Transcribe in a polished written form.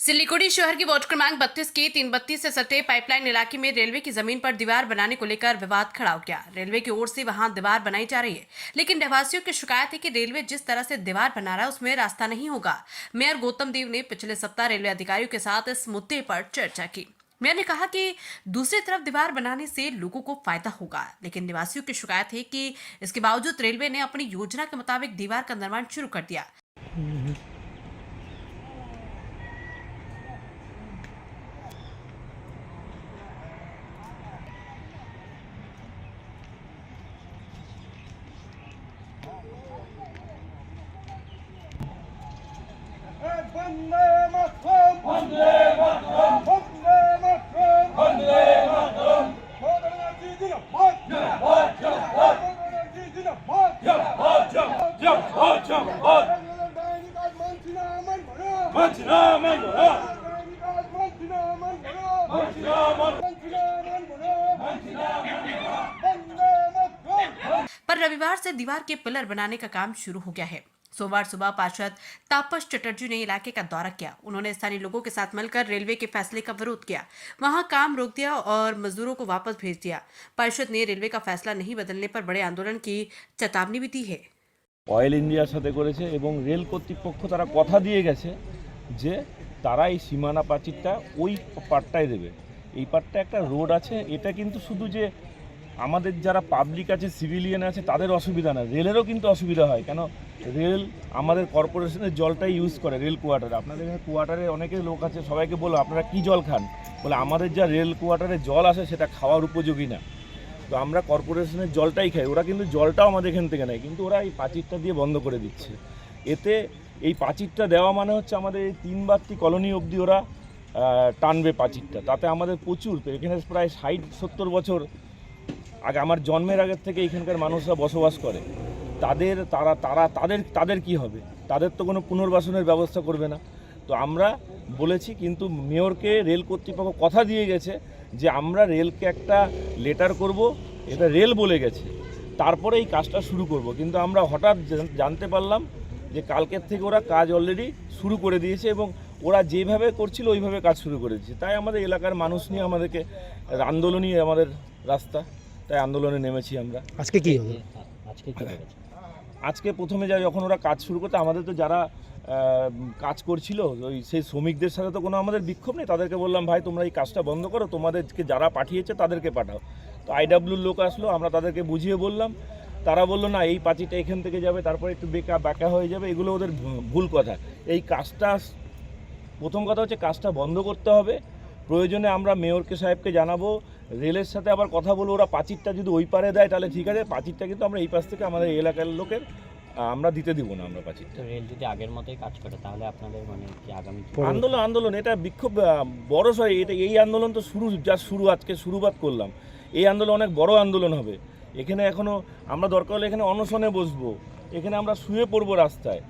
सिलीगुड़ी शहर की वार्ड क्रमांक 32 के 332 से सटे पाइपलाइन इलाके में रेलवे की जमीन पर दीवार बनाने को लेकर विवाद खड़ा हो गया। रेलवे की ओर से वहां दीवार बनाई जा रही है, लेकिन रहवासियों की शिकायत है कि रेलवे जिस तरह से दीवार बना रहा है उसमें रास्ता नहीं होगा। मेयर गौतम देव ने पिछले सप्ताह रेलवे अधिकारियों के साथ इस मुद्दे पर चर्चा की। मेयर ने कहा कि दूसरी तरफ दीवार बनाने से लोगों को फायदा होगा, लेकिन निवासियों की शिकायत है कि इसके बावजूद रेलवे ने अपनी योजना के मुताबिक दीवार का निर्माण शुरू कर दिया। वंदे मातरम वंदे मातरम वंदे मातरम वंदे मातरम मोदना जी जिंदाबाद जिंदाबाद जिंदाबाद मोदना जी जिंदाबाद जिंदाबाद जिंदाबाद जिंदाबाद मंचिनामन बनो मंचिनामन बनो मंचिनामन बनो मंचिनामन बनो वंदे मातरम। पर रविवार से दीवार के पिलर बनाने का काम शुरू हो गया है। सोमवार सुबह पार्षद तापस चटर्जी ने इलाके का दौरा किया। उन्होंने स्थानीय लोगों के साथ मिलकर रेलवे के फैसले का विरोध किया, वहां काम रोक दिया और मजदूरों को वापस भेज दिया। पार्षद ने रेलवे का फैसला नहीं बदलने पर बड़े आंदोलन की चेतावनी भी दी है। অয়েল ইন্ডিয়ার সাথে করেছে এবং রেল কর্তৃপক্ষ তারা কথা দিয়ে গেছে যে তারা এই সীমানা প্রাচীরটা ওই পার্টটায় দেবে। এই পার্টটা একটা রোড আছে, এটা কিন্তু শুধু যে আমাদের যারা পাবলিক আছে, সিভিলিয়ান আছে, তাদের অসুবিধা না, রেলেরও কিন্তু অসুবিধা হয়। কেন রেল আমাদের কর্পোরেশনের জলটাই ইউজ করে রেল কোয়ার্টারে। আপনাদের এখানে কোয়ার্টারে অনেকে লোক আছে, সবাইকে বলো আপনারা কী জল খান, বলে আমাদের যা রেল কোয়ার্টারে জল আসে সেটা খাওয়ার উপযোগী না, তো আমরা কর্পোরেশনের জলটাই খাই। ওরা কিন্তু জলটাও আমাদের এখান থেকে নেয়, কিন্তু ওরা এই প্রাচীরটা দিয়ে বন্ধ করে দিচ্ছে। এতে এই প্রাচীরটা দেওয়া মানে হচ্ছে আমাদের এই 3 কলোনি অবধি ওরা টানবে প্রাচীরটা। তাতে আমাদের প্রচুর, এখানে প্রায় 60-70 বছর আগে আমার জন্মের আগের থেকে এখানকার মানুষরা বসবাস করে। তাদের কি হবে? তাদের তো কোনো পুনর্বাসনের ব্যবস্থা করবে না। তো আমরা বলেছি, কিন্তু মেয়রকে রেল কর্তৃপক্ষ কথা দিয়ে গেছে যে আমরা রেলকে একটা লেটার করব, এটা রেল বলে গেছে, তারপরে এই কাজটা শুরু করব। কিন্তু আমরা হঠাৎ জানতে পারলাম যে কালকের থেকে ওরা কাজ অলরেডি শুরু করে দিয়েছে এবং ওরা যেভাবে করছিল ওইভাবে কাজ শুরু করে দিয়েছে। তাই আমাদের এলাকার মানুষ নিয়ে আমাদেরকে আন্দোলনই আমাদের রাস্তা, তাই আন্দোলনে নেমেছি আমরা। আজকে কি হবে? আজকে প্রথমে যখন ওরা কাজ শুরু করতে, আমাদের তো যারা কাজ করছিল সেই শ্রমিকদের সাথে তো কোনো আমাদের বিক্ষোভ নেই। তাদেরকে বললাম, ভাই তোমরা এই কাজটা বন্ধ করো, তোমাদেরকে যারা পাঠিয়েছে তাদেরকে পাঠাও। তো আইডব্লিউর লোক আসলো, আমরা তাদেরকে বুঝিয়ে বললাম, তারা বললো না এই পাঁচিটা এখান থেকে যাবে, তারপরে একটু বাঁকা হয়ে যাবে, এগুলো ওদের ভুল কথা। এই কাজটা, প্রথম কথা হচ্ছে কাজটা বন্ধ করতে হবে। প্রয়োজনে আমরা মেয়রকে সাহেবকে জানাবো, রেলের সাথে আবার কথা বলবো, ওরা পাঁচিরটা যদি ওই পারে দেয় তাহলে ঠিক আছে, পাঁচিরটা কিন্তু আমরা এই পাশ থেকে আমাদের এলাকার লোকের আমরা দিতে দিব না। আমরা পাঁচিরটা রেল যদি আগের মতোই কাজ করে তাহলে আপনাদের মানে কি আগামী আন্দোলন এটা বিক্ষোভ বড় হয়। এই আন্দোলন তো আজকে শুরুবাত করলাম। এই আন্দোলন অনেক বড় আন্দোলন হবে। এখানে এখনও আমরা দরকার হলে এখানে অনশনে বসবো, এখানে আমরা শুয়ে পড়বো রাস্তায়।